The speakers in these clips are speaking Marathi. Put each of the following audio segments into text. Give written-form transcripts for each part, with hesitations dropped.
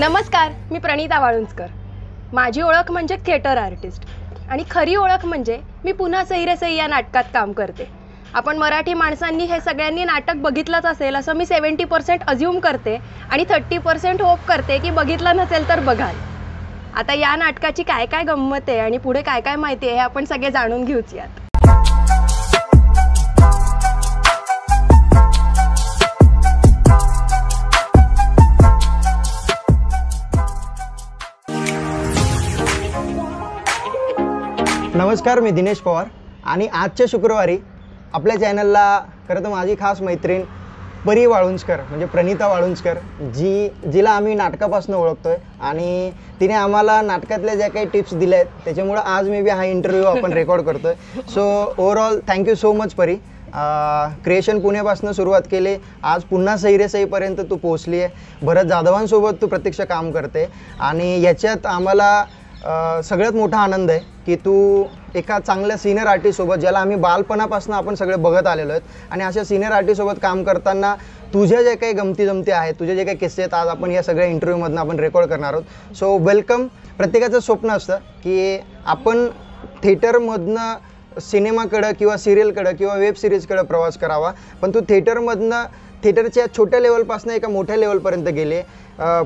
नमस्कार, मी प्रणिता वाळुंजकर. माझी ओळख म्हणजे थिएटर आर्टिस्ट आणि खरी ओळख म्हणजे मी पुन्हा सही रे सही या नाटकात काम करते. आपण मराठी माणसांनी हे सगळ्यांनी नाटक बघितलंच असेल असं मी 70% अज्युम करते आणि 30% होप करते की बघितलं नसेल तर बघाल. आता या नाटकाची काय काय गंमत आहे आणि पुढे काय काय माहिती आहे हे आपण सगळे जाणून घेऊच यात. नमस्कार, मी दिनेश पवार आणि आजच्या शुक्रवारी आपल्या चॅनलला खरं तर माझी खास मैत्रीण परी वाळुंजकर म्हणजे प्रणिता वाळुंजकर जिला आम्ही नाटकापासून ओळखतोय आणि तिने आम्हाला नाटकातल्या ज्या काही टिप्स दिल्या आहेत त्याच्यामुळं आज मे बी हा इंटरव्ह्यू आपण रेकॉर्ड करतोय. So overall thank you so much परी. क्रिएशन पुण्यापासून सुरुवात केली, आज पुन्हा सही रे सहीपर्यंत तू पोचली आहे. भरत जाधवांसोबत तू प्रत्यक्ष काम करते आणि याच्यात आम्हाला सगळ्यात मोठा आनंद आहे की तू एका चांगल्या सिनियर आर्टिस्टसोबत, ज्याला आम्ही बालपणापासून आपण सगळे बघत आलेलो आहेत आणि अशा सिनियर आर्टिस्टसोबत काम करताना तुझ्या जे काही गमती आहेत, तुझे जे काही किस्से आहेत, आज आपण या सगळ्या इंटरव्ह्यूमधून आपण रेकॉर्ड करणार आहोत. So welcome. प्रत्येकाचं स्वप्न असतं की आपण थिएटरमधनं सिनेमाकडं किंवा सिरियलकडं किंवा वेब सिरीजकडं प्रवास करावा, पण तू थिएटरच्या छोट्या लेवलपासून एका मोठ्या लेवलपर्यंत गेले.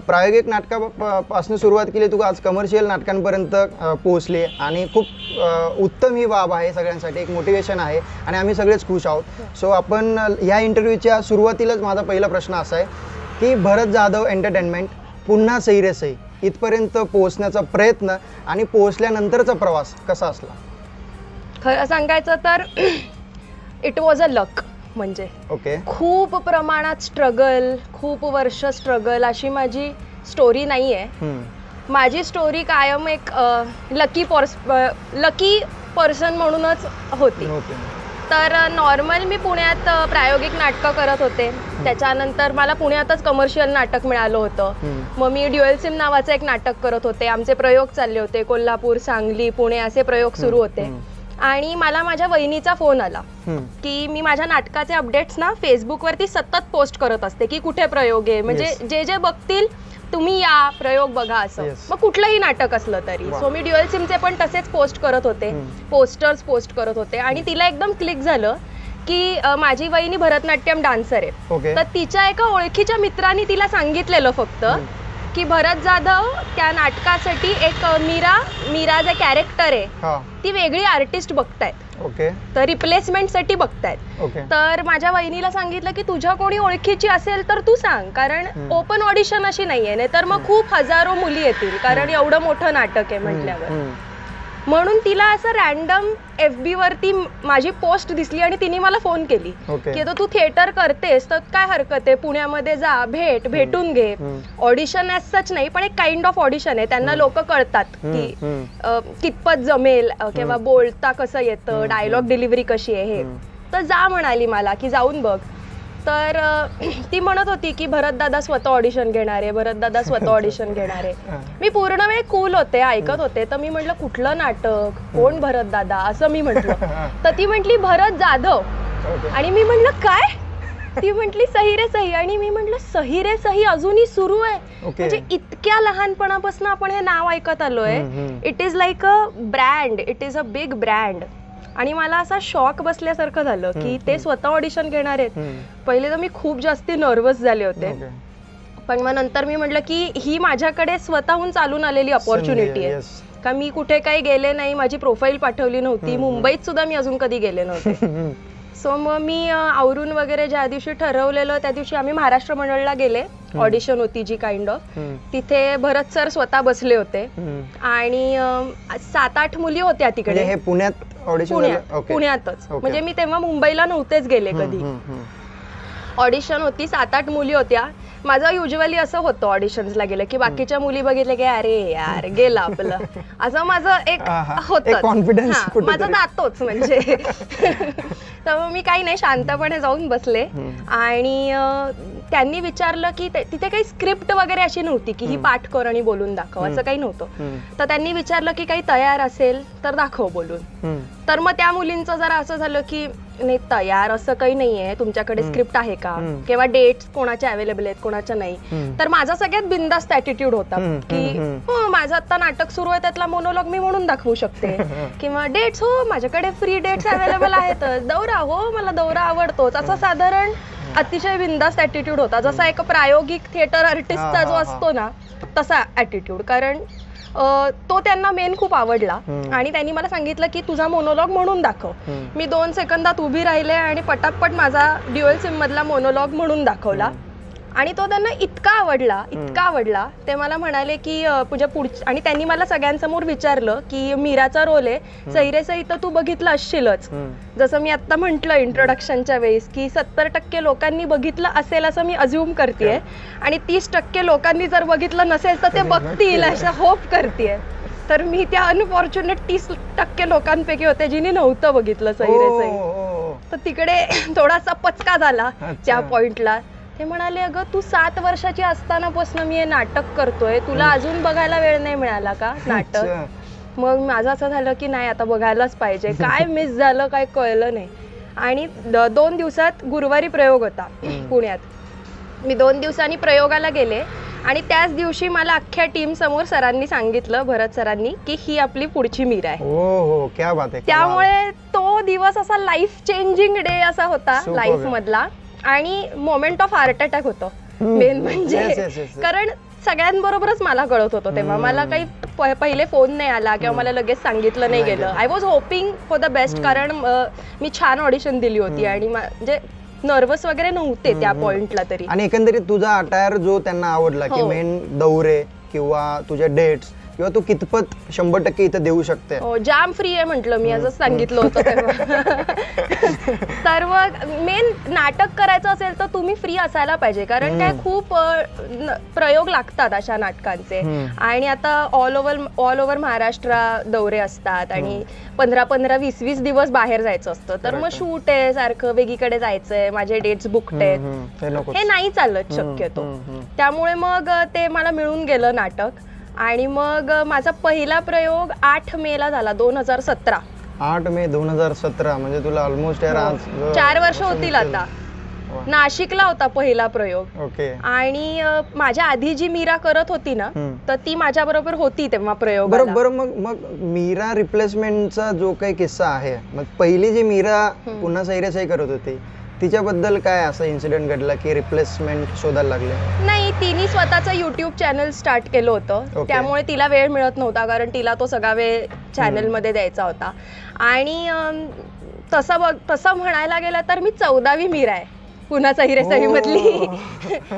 प्रायोगिक नाटकापासून सुरुवात केली, तू आज कमर्शियल नाटकांपर्यंत पोहोचले आणि खूप उत्तम ही बाब आहे, सगळ्यांसाठी एक मोटिवेशन आहे आणि आम्ही सगळेच खुश आहोत. सो आपण ह्या इंटरव्ह्यूच्या सुरुवातीलाच माझा पहिला प्रश्न असा आहे की भरत जाधव एंटरटेनमेंट पुन्हा सही रे सही इथपर्यंत पोहोचण्याचा प्रयत्न आणि पोहोचल्यानंतरचा प्रवास कसा असला? खरं सांगायचं तर इट वॉज अ लक. म्हणजे खूप प्रमाणात स्ट्रगल, खूप वर्ष स्ट्रगल अशी माझी स्टोरी नाही आहे. माझी स्टोरी कायम एक लकी पर्सन म्हणूनच होती. तर नॉर्मल मी पुण्यात प्रायोगिक नाटकं करत होते, त्याच्यानंतर मला पुण्यातच कमर्शियल नाटक मिळालं होतं. मग मी ड्युएल सिम नावाचं एक नाटक करत होते. आमचे प्रयोग चालले होते, कोल्हापूर, सांगली, पुणे असे प्रयोग सुरू होते. आणि मला माझ्या वहिनीचा फोन आला की मी माझ्या नाटकाचे अपडेट्स ना फेसबुकवरती सतत पोस्ट करत असते की कुठे प्रयोग आहे, म्हणजे जे बघतील तुम्ही या प्रयोग बघा असं. मग कुठलंही नाटक असलं तरी. सो मी ड्युएल सिमचे पण तसेच पोस्ट करत होते, पोस्टर्स पोस्ट करत होते आणि तिला एकदम क्लिक झालं की माझी वहिनी भरतनाट्यम डान्सर आहे. तर तिच्या एका ओळखीच्या मित्रांनी तिला सांगितलेलं फक्त की भरत जाधव त्या नाटकासाठी एक मीरा जे कॅरेक्टर आहे ती वेगळी आर्टिस्ट बघतायत, तर रिप्लेसमेंट साठी बघतायत. तर माझ्या वहिनीला सांगितलं की तुझ्या कोणी ओळखीची असेल तर तू सांग, कारण ओपन ऑडिशन अशी नाहीये, नाही तर मग खूप हजारो मुली येतील, कारण एवढं मोठं नाटक आहे म्हटल्यावर. म्हणून तिला असं रॅन्डम FB वरती माझी पोस्ट दिसली आणि तिने मला फोन केली की तू थिएटर करतेस तर काय हरकत आहे, पुण्यामध्ये जा, भेटून घे. ऑडिशन ॲज सच नाही, पण एक काइंड ऑफ ऑडिशन आहे. त्यांना लोक कळतात की कितपत जमेल किंवा बोलता कसं येतं, डायलॉग डिलिव्हरी कशी आहे हे. तर जा म्हणाली मला की जाऊन बघ. तर ती म्हणत होती की भरत दादा स्वतः ऑडिशन घेणार आहे, भरत दादा स्वतः ऑडिशन घेणार आहे. मी पूर्ण वेळ कूल होते, ऐकत होते. तर मी म्हटलं कुठलं नाटक, कोण भरत दादा, असं मी म्हटलं. तर ती म्हटली भरत जाधव. आणि मी म्हटलं काय? ती म्हटली सही रे सही. आणि मी म्हटलं सही रे सही अजूनही सुरू आहे? म्हणजे इतक्या लहानपणापासून आपण हे नाव ऐकत आलोय. It is like a brand, it is a big brand. आणि मला असा शॉक बसल्यासारखं झालं की ते स्वतः ऑडिशन घेणार आहेत. पहिले तर मी खूप जास्ती नर्वस झाले होते, पण मग नंतर मी म्हटलं की ही माझ्याकडे स्वतःहून चालून आलेली अपॉर्च्युनिटी आहे. का मी कुठे काही गेले नाही, माझी प्रोफाईल पाठवली नव्हती, मुंबईत सुद्धा मी अजून कधी गेले नव्हते. सो मग मी आवरून वगैरे ज्या दिवशी ठरवलेलं त्या दिवशी आम्ही महाराष्ट्र मंडळला गेले. ऑडिशन होती जी काइंड ऑफ. तिथे भरत सर स्वतः बसले होते आणि 7-8 मुली होत्या तिकडे. पुण्यातच, म्हणजे मी तेव्हा मुंबईला नव्हतेच गेले कधी. ऑडिशन होती, 7-8 मुली होत्या. माझं युजली असं होतं ऑडिशन्सला गेलं की बाकीच्या मुली बघितले की अरे यार गेलं आपलं, असं माझं एक होतं, कॉन्फिडन्स माझं जातोच म्हणजे. तर मी काही नाही, शांतपणे जाऊन बसले आणि त्यांनी विचारलं की तिथे काही स्क्रिप्ट वगैरे अशी नव्हती की ही पाठ कर आणि बोलून दाखव, असं काही नव्हतं. तर त्यांनी विचारलं की काही तयार असेल तर दाखव बोलून. तर मग त्या मुलींचं जरा असं झालं की नाही, तयार असं काही नाहीये, तुमच्याकडे स्क्रिप्ट आहे का, किंवा डेट्स कोणाच्या अवेलेबल आहेत कोणाच्या नाही. तर माझा सगळ्यात बिंदास्त ॲटिट्यूड होता की हो, माझं आता नाटक सुरू आहे, त्यातला मोनोलॉग मी म्हणून दाखवू शकते, किंवा डेट्स हो माझ्याकडे फ्री डेट्स अवेलेबल आहेत, दौरा हो मला दौरा आवडतोच, असं साधारण अतिशय बिंदास्त ॲटिट्यूड होता. जसा एक प्रायोगिक थिएटर आर्टिस्टचा जो असतो ना तसा ॲटिट्यूड. कारण तो त्यांना मेन खूप आवडला आणि त्यांनी मला सांगितलं की तुझा मोनोलॉग म्हणून दाखव. मी 2 सेकंदात उभी राहिले आणि पटापट माझा ड्युअल सिम मधला मोनोलॉग म्हणून दाखवला आणि तो त्यांना इतका आवडला ते मला म्हणाले की तुझ्या पुढच्या, आणि त्यांनी मला सगळ्यांसमोर विचारलं की मीराचा रोल आहे, सैरे सई तर तू बघितलं असशीलच. जसं मी आता म्हटलं इंट्रोडक्शनच्या वेळेस की 70% लोकांनी बघितलं असेल असं मी अज्युम करतेय आणि 30% लोकांनी जर बघितलं नसेल तर ते बघतील असं होप करतेय. तर मी त्या अनफॉर्च्युनेट 30% लोकांपैकी होते जिने नव्हतं बघितलं सैरे सई. तर तिकडे थोडासा पचका झाला त्या पॉइंटला. ते म्हणाले अगं तू 7 वर्षाची असतानापासून मी हे नाटक करतोय, तुला अजून बघायला वेळ नाही मिळाला का नाटक? मग माझं असं झालं की नाही आता बघायलाच पाहिजे. काय मिस झालं काय कळलं नाही. आणि 2 दिवसात गुरुवारी प्रयोग होता पुण्यात. मी 2 दिवसांनी प्रयोगाला गेले आणि त्याच दिवशी मला अख्ख्या टीम समोर सरांनी सांगितलं, भरत सरांनी, की ही आपली पुढची मीरा आहे. हो, क्या बात आहे. त्यामुळे तो दिवस असा लाईफ चेंजिंग डे असा होता लाईफ मधला. आणि मोमेंट ऑफ हार्ट अटॅक होतो मेन म्हणजे. कारण सगळ्यांबरोबरच मला कळत होतं तेव्हा, मला काही पहिले फोन नाही आला किंवा मला लगेच सांगितलं नाही गेलं. I was hoping for the best, कारण मी छान ऑडिशन दिली होती आणि म्हणजे नर्वस वगैरे नव्हते त्या पॉइंटला तरी. आणि एकंदरीत तुझा अटायर जो त्यांना आवडला की मेन दौरे किंवा तुझ्या डेट्स किंवा तू कितपत 100% इथं देऊ शकते. जाम फ्री आहे म्हटलं मी, असं सांगितलं होतं तेव्हा. सर्व मेन नाटक करायचं असेल तर तुम्ही फ्री असायला पाहिजे, कारण काय खूप प्रयोग लागतात अशा नाटकांचे. आणि आता ऑल ओव्हर महाराष्ट्र दौरे असतात आणि 15-15, 20-20 दिवस बाहेर जायचं असतं. तर मग शूट आहे सारखं, वेगळीकडे जायचंय, माझे डेट्स बुकड आहेत, हे नाही चालत शक्यतो. त्यामुळे मग ते मला मिळून गेलं नाटक. आणि मग माझा पहिला प्रयोग 8 मेला झाला 2017. 8 मे 2017, म्हणजे तुला ऑलमोस्ट 4 वर्ष होतील आता. नाशिकला होता पहिला प्रयोग. ओके. आणि माझ्या आधी जी मीरा करत होती ना तर ती माझ्या बरोबर होती तेव्हा प्रयोग. बरोबर. मग मीरा रिप्लेसमेंटचा जो काही किस्सा आहे, मग पहिली जी मीरा पुन्हा सैरे सई करत होती तिच्याबद्दल काय असं इन्सिडेंट घडला की रिप्लेसमेंट शोधायला लागले? नाही, तिने स्वतःचं युट्यूब चॅनल स्टार्ट केलं होतं, त्यामुळे तिला वेळ मिळत नव्हता, कारण तिला तो सगळा वेळ चॅनल मध्ये द्यायचा होता. आणि तसं म्हणायला गेलं तर मी 14वी मीरा आहे पुन्हा सैरे सई मधली.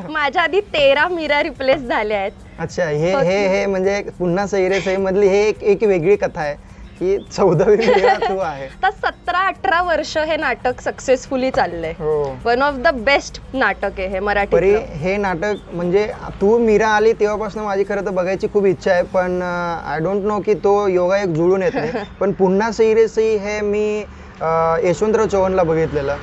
माझ्या आधी 13 मीरा रिप्लेस झाल्या आहेत. अच्छा, हे म्हणजे पुन्हा सैरे सई मधली हे एक वेगळी कथा आहे की 14वी मीरा तू आहे. तर 17-18 वर्ष हे नाटक सक्सेसफुली चाललंय. वन ऑफ द बेस्ट नाटक आहे हे मराठी. हे नाटक म्हणजे तू मीरा आली तेव्हापासून माझी खरं तर बघायची खूप इच्छा आहे, पण आय डोंट नो की तो योगायोग जुळून येत नाही. पण पुन्हा सैरे सई हे मी यशवंतराव चव्हाणला बघितलेलं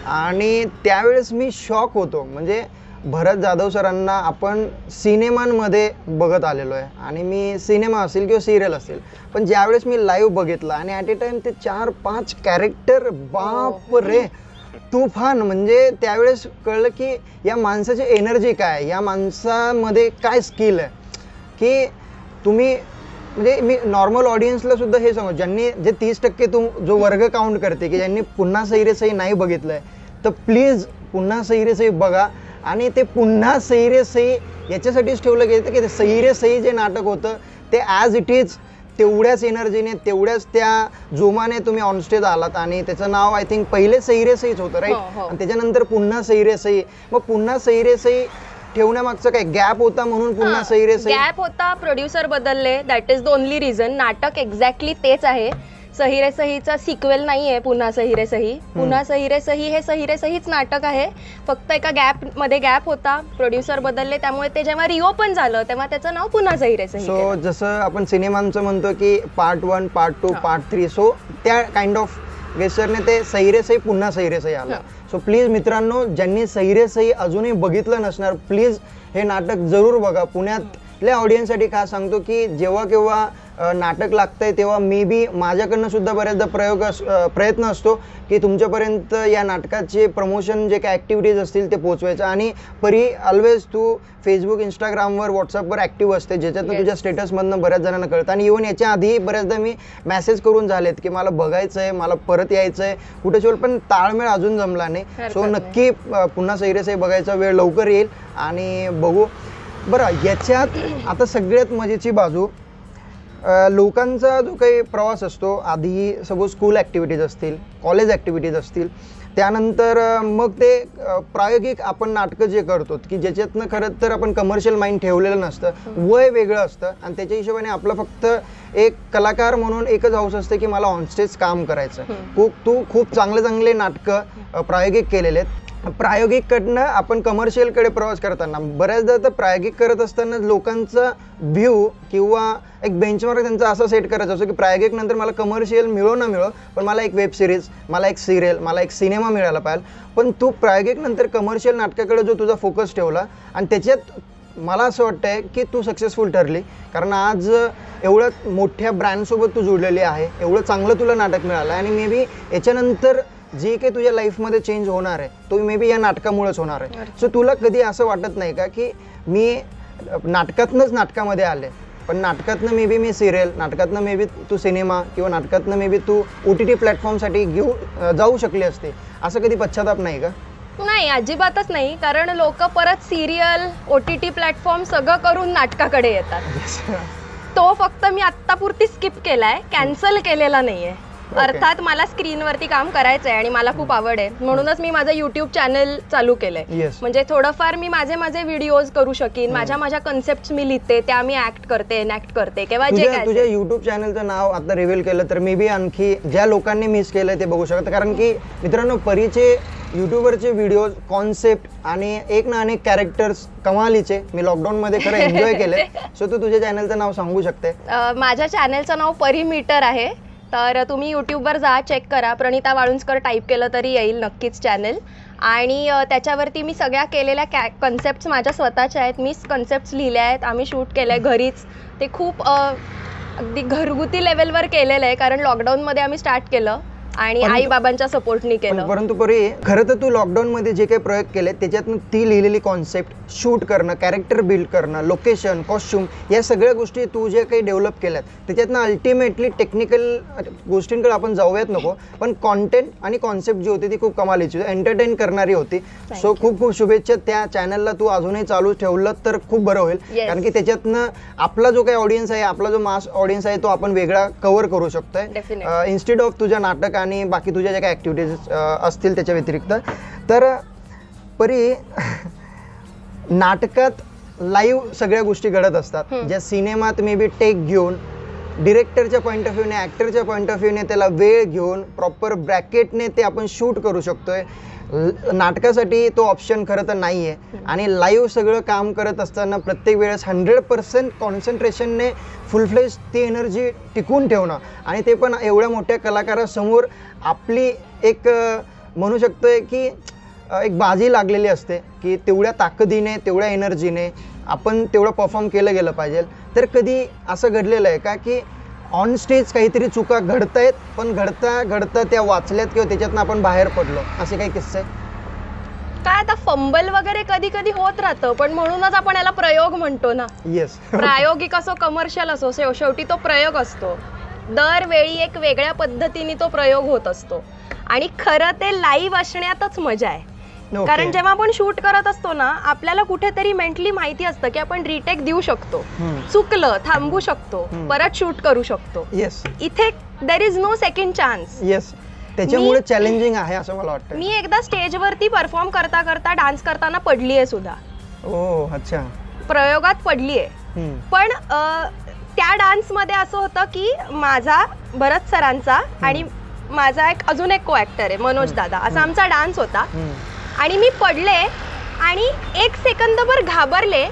आणि त्यावेळेस मी शॉक होतो. म्हणजे भरत जाधव सरांना आपण सिनेमांमध्ये बघत आलेलो आहे आणि मी सिनेमा असेल किंवा सिरियल असेल, पण ज्यावेळेस मी लाईव्ह बघितलं आणि ॲट ए टाइम ते 4-5 कॅरेक्टर, बाप रे तुफान. म्हणजे त्यावेळेस कळलं की या माणसाची एनर्जी काय, या माणसामध्ये काय स्किल आहे की तुम्ही म्हणजे मी नॉर्मल ऑडियन्सला सुद्धा हे सांगू, ज्यांनी जे 30% जो वर्ग काउंट करते की ज्यांनी पुन्हा सैरे सई नाही बघितलंय तर प्लीज पुन्हा सैरे सई बघा. आणि ते पुन्हा सैरे सई याच्यासाठीच ठेवलं गेलं की सैरे सई जे नाटक होतं ते ॲज इट इज तेवढ्याच एनर्जीने तेवढ्याच त्या जोमाने तुम्ही ऑनस्टेज आलात. आणि त्याचं नाव आय थिंक पहिले सैरे सईच होतं राईट, आणि त्याच्यानंतर पुन्हा सैरे सई. मग पुन्हा सैरे सई ठेवण्यामागचं काय गॅप होता म्हणून पुन्हा सैरे सई? गॅप होता, प्रोड्युसर बदलले, that is the only reason. नाटक एक्झॅक्टली तेच आहे. सहिरे सहीचा सिक्वेल नाहीये पुन्हा सहिरे सही. पुन्हा सहिरे सही हे सहिरे सहीच नाटक आहे, फक्त एका मध्ये गॅप होता, प्रोड्युसर बदलले, त्यामुळे ते जेव्हा रिओपन झालं तेव्हा त्याचं नाव पुन्हा सहिरे सही. सो जसं आपण सिनेमांचं म्हणतो की पार्ट 1, पार्ट 2, पार्ट 3, सो त्या काइंड ऑफ गेस्ट सरने ते सैरे सई पुन्हा सैरे सई आलं. सो प्लीज मित्रांनो, ज्यांनी सैरे सई अजूनही बघितलं नसणार, प्लीज हे नाटक जरूर बघा. पुण्यातल्या ऑडियन्ससाठी खास सांगतो की जेव्हा केव्हा नाटक लागतंय तेव्हा मे बी माझ्याकडनं सुद्धा बऱ्याचदा प्रयत्न असतो की तुमच्यापर्यंत या नाटकाचे प्रमोशन जे काही ॲक्टिव्हिटीज असतील ते पोचवायचं. आणि परी ऑलवेज तू फेसबुक, इंस्टाग्रामवर, व्हॉट्सअपवर ॲक्टिव्ह असते, ज्याच्यातून तुझ्या स्टेटसमधनं बऱ्याच जणांना कळतं. आणि इव्हन याच्या आधी बऱ्याचदा मी मेसेज करून झालेत की मला बघायचं आहे, मला परत यायचं आहे कुठे शोल, पण ताळमेळ अजून जमला नाही. सो नक्की पुन्हा सैरे सई बघायचा वेळ लवकर येईल आणि बघू. बरं, याच्यात आता सगळ्यात मजेची बाजू, लोकांचा जो काही प्रवास असतो, आधी सपोज स्कूल ॲक्टिव्हिटीज असतील, कॉलेज ॲक्टिव्हिटीज असतील, त्यानंतर मग ते प्रायोगिक आपण नाटकं जे करतो की ज्याच्यातनं खरं तर आपण कमर्शियल माइंड ठेवलेलं नसतं, वय वेगळं असतं आणि त्याच्या हिशोबाने आपलं फक्त एक कलाकार म्हणून एकच हौस असते की मला ऑनस्टेज काम करायचं. तू खूप चांगले नाटकं प्रायोगिक केलेले आहेत. प्रायोगिककडनं आपण कमर्शियलकडे प्रवास करताना बऱ्याचदा तर प्रायोगिक करत असताना लोकांचा व्ह्यू किंवा एक बेंचमार्क त्यांचा असा सेट करायचा असतो की प्रायोगिक नंतर मला कमर्शियल मिळो ना मिळो, पण मला एक वेब सिरीज, मला एक सिरियल, मला एक सिनेमा मिळायला पाहिजे. पण तू प्रायोगिक नंतर कमर्शियल नाटकाकडे जो तुझा फोकस ठेवला आणि त्याच्यात मला असं वाटतंय की तू सक्सेसफुल ठरली. कारण आज एवढं मोठ्या ब्रँडसोबत तू जुळलेली आहे, एवढं चांगलं तुला नाटक मिळालं आणि मे बी याच्यानंतर जे काही तुझ्या लाईफमध्ये चेंज होणार आहे तो मे बी या नाटकामुळेच होणार आहे. सो तुला कधी असं वाटत नाही का की मी नाटकातनंच नाटकामध्ये आले, पण नाटकातनं may be me serial, नाटकातनं may be Tu cinema किंवा नाटकातनं मे बी तू OTT प्लॅटफॉर्मसाठी जाऊ शकली असते, असं कधी पश्चाताप नाही का? नाही, अजिबातच नाही. कारण लोक परत सिरियल, OTT प्लॅटफॉर्म सगळं करून नाटकाकडे येतात. तो फक्त मी आत्तापुरती स्किप केलाय, कॅन्सल केलेला नाहीये. अर्थात मला स्क्रीनवरती काम करायचं आहे आणि मला खूप आवड आहे, म्हणूनच मी माझं YouTube चॅनल चालू केलंय. म्हणजे थोडंफार मी माझे व्हिडिओज करू शकीन, माझ्या कन्सेप्ट मी लिहिते, त्या मी ऍक्ट करते, एनॅक्ट करते किंवा जे काय. तुझ्या YouTube चॅनलचं नाव आता रिव्हील केलं तर मे बी आणखी ज्या लोकांनी मिस केलंय ते बघू शकतात. कारण की मित्रांनो, परीचे YouTuberचे व्हिडिओज, कॉन्सेप्ट आणि एक ना अनेक कॅरेक्टर्स कमालीचे मी लॉकडाऊनमध्ये खरं एन्जॉय केले. सो तू तुझ्या चॅनलचं नाव सांगू शकते? माझ्या चॅनलचं नाव परिमीटर आहे. तर तुम्ही यूट्यूबवर जा, चेक करा, प्रणिता वाळुंजकर टाईप केलं तरी येईल नक्कीच चॅनल. आणि त्याच्यावरती मी सगळ्या केलेल्या कन्सेप्ट्स माझ्या स्वतःच्या आहेत. मी कन्सेप्ट्स लिहिल्या आहेत, आम्ही शूट केलं आहे घरीच. ते खूप अगदी घरगुती लेवलवर केलेलं आहे, कारण लॉकडाऊनमध्ये आम्ही स्टार्ट केलं आणि आई बाबांच्या सपोर्टनी केलं. परंतु परी खरं तर तू लॉकडाऊनमध्ये जे काही प्रयोग केले त्याच्यातून ती लिहिलेली कॉन्सेप्ट, शूट करणं, कॅरेक्टर बिल्ड करणं, लोकेशन, कॉस्ट्युम, या सगळ्या गोष्टी तू जे काही डेव्हलप केल्यात त्याच्यातनं अल्टिमेटली टेक्निकल गोष्टींकडे आपण जाऊयात नको, पण कॉन्टेंट आणि कॉन्सेप्ट जी होती ती खूप कमालीची, एंटरटेन करणारी होती. सो खूप खूप शुभेच्छा. त्या चॅनलला तू अजूनही चालू ठेवलं तर खूप बरं होईल, कारण की त्याच्यातनं आपला जो काही ऑडियन्स आहे, आपला जो मास ऑडियन्स आहे तो आपण वेगळा कव्हर करू शकतोय इन्स्टेड ऑफ तुझ्या नाटक आणि बाकी तुझ्या ज्या काही ॲक्टिव्हिटीज असतील त्याच्या व्यतिरिक्त. तर परी, नाटकात लाईव्ह सगळ्या गोष्टी घडत असतात, ज्या सिनेमात मे बी टेक घेऊन, डिरेक्टरच्या पॉईंट ऑफ व्ह्यूने, ॲक्टरच्या पॉईंट ऑफ व्ह्यूने त्याला वेळ घेऊन प्रॉपर ब्रॅकेटने ते आपण शूट करू शकतोय. नाटकासाठी तो ऑप्शन खरं तर नाही आहे. आणि लाईव्ह सगळं काम करत असताना प्रत्येक वेळेस 100% कॉन्सन्ट्रेशनने फुल फ्लेज ती एनर्जी टिकून ठेवणं, आणि ते पण एवढ्या मोठ्या कलाकारासमोर आपली एक म्हणू शकतोय की एक बाजी लागलेली असते की तेवढ्या ताकदीने, तेवढ्या एनर्जीने आपण तेवढं परफॉर्म केलं गेलं पाहिजे. तर कधी असं घडलेलं आहे का की ऑन स्टेज काहीतरी चुका घडतायत, पण घडता घडता त्या वाचल्यात किंवा त्याच्यातनं आपण बाहेर पडलो, असे काही किस्से? काय आता फंबल वगैरे कधी कधी होत राहतं, पण म्हणूनच आपण याला प्रयोग म्हणतो ना. येस. प्रायोगिक असो, कमर्शियल असो, शेवटी तो प्रयोग असतो. दरवेळी एक वेगळ्या पद्धतीने तो प्रयोग होत असतो आणि खरं ते लाईव्ह असण्यातच मजा आहे. कारण जेव्हा आपण शूट करत असतो ना, आपल्याला कुठेतरी मेंटली माहिती असतं की आपण रिटेक देऊ शकतो, चुकलं थांबू शकतो, परत शूट करू शकतो. इथे there is no second chance. Yes, त्याच्यामुळे चॅलेंजिंग आहे असं मला वाटतं. मी एकदा स्टेजवरती परफॉर्म करता करता डान्स करताना पडलीये सुद्धा. ओह, अच्छा. प्रयोगात पडलीये. पण त्या डान्स मध्ये असं होतं की माझा, भरत सरांचा आणि माझा अजून एक को ऍक्टर आहे मनोज दादा, असा आमचा डान्स होता. आणि मी पडले आणि 1 सेकंदभर घाबरले,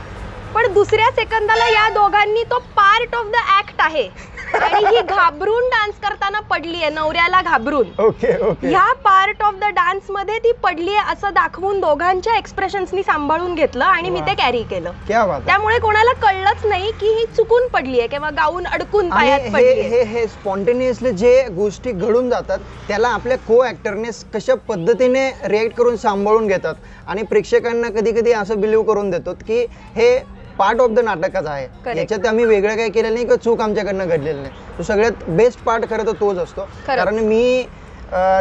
पण दुसऱ्या सेकंदाला या दोघांनी तो पार्ट ऑफ द ऍक्ट आहे आणि ही घाबरून डान्स करताना पडलीये, नवऱ्याला घाबरून. Okay okay. ह्या पार्ट ऑफ द डान्स मध्ये ती पडलीये असं दाखवून दोघांच्या एक्सप्रेशन्सनी सांभाळून घेतलं आणि मी ते कॅरी केलं. क्या बात. त्यामुळे कोणाला कळलंच नाही की ही चुकून पडलीये किंवा गाऊन अडकून पायात पडलीये. हे स्पॉन्टेनियसली जे गोष्टी घडून जातात त्याला आपल्या को ऍक्टरने कशा पद्धतीने रिएक्ट करून सांभाळून घेतात आणि प्रेक्षकांना कधी कधी असं बिलीव्ह करून देतात की हे पार्ट ऑफ द नाटकच आहे, याच्यात आम्ही वेगळं काही केलेलं नाही किंवा चूक आमच्याकडनं घडलेलं नाही. तो सगळ्यात बेस्ट पार्ट खरं तर तोच असतो. कारण मी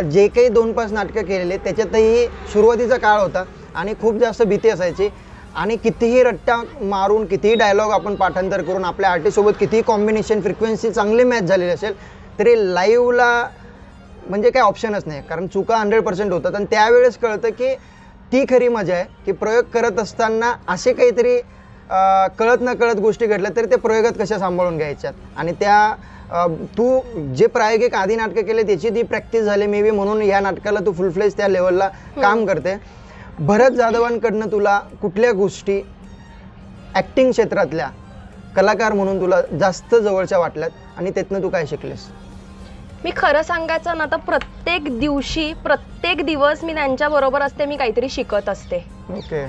जे काही 2-5 नाटकं केलेले त्याच्यातही सुरुवातीचा काळ होता आणि खूप जास्त भीती असायची आणि कितीही रट्टा मारून कितीही डायलॉग आपण पाठांतर करून आपल्या आर्टिस्टसोबत कितीही कॉम्बिनेशन फ्रिक्वेन्सी चांगली मॅच झालेली असेल तरी लाईव्हला म्हणजे काही ऑप्शनच नाही, कारण चुका 100% होतात. आणि त्यावेळेस कळतं की ती खरी मजा आहे की प्रयोग करत असताना असे काहीतरी कळत न कळत गोष्टी घडल्या तरी त्या प्रयोगात कशा सांभाळून घ्यायच्यात. आणि त्या तू जे प्रायोगिक आधी नाटकं केले त्याची ती प्रॅक्टिस झाली मे बी, म्हणून या नाटकाला तू फुल फ्लेज त्या लेवलला काम करते. भरत जाधवांकडनं तुला कुठल्या गोष्टी ॲक्टिंग क्षेत्रातल्या कलाकार म्हणून तुला जास्त जवळच्या वाटल्यात आणि त्यातनं तू काय शिकलेस? मी खरं सांगायचं ना तर प्रत्येक दिवशी प्रत्येक दिवस मी त्यांच्या बरोबर असते, मी काहीतरी शिकत असते. ओके.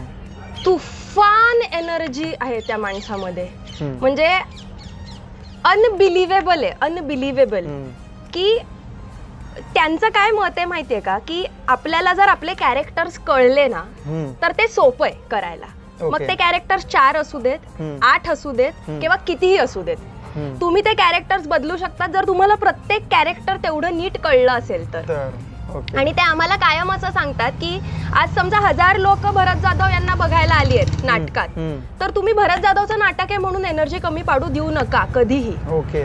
तुफान एनर्जी आहे त्या माणसामध्ये, म्हणजे अनबिलिव्हेबल आहे, अनबिलिव्हेबल. की त्यांचं काय मत आहे माहितीये का, की आपल्याला जर आपले कॅरेक्टर्स कळले ना तर ते सोपं आहे करायला. मग ते कॅरेक्टर्स 4 असू देत, 8 असू देत किंवा कितीही असू देत, तुम्ही ते कॅरेक्टर्स बदलू शकतात जर तुम्हाला प्रत्येक कॅरेक्टर तेवढं नीट कळलं असेल तर. आणि ते आम्हाला कायम असं सांगतात की आज समजा 1000 लोक भरत जाधव यांना बघायला आली आहेत नाटकात, तर तुम्ही भरत जाधवचं नाटक आहे म्हणून एनर्जी कमी पाडू देऊ नका कधीही.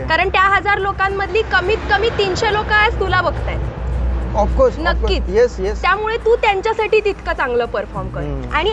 कारण त्या 1000 लोकांमधली कमीत कमी 300 लोक आज तुला बघतायत. ऑफकोर्स, नक्कीच. त्यामुळे तू त्यांच्यासाठी तितकं चांगलं परफॉर्म कर. आणि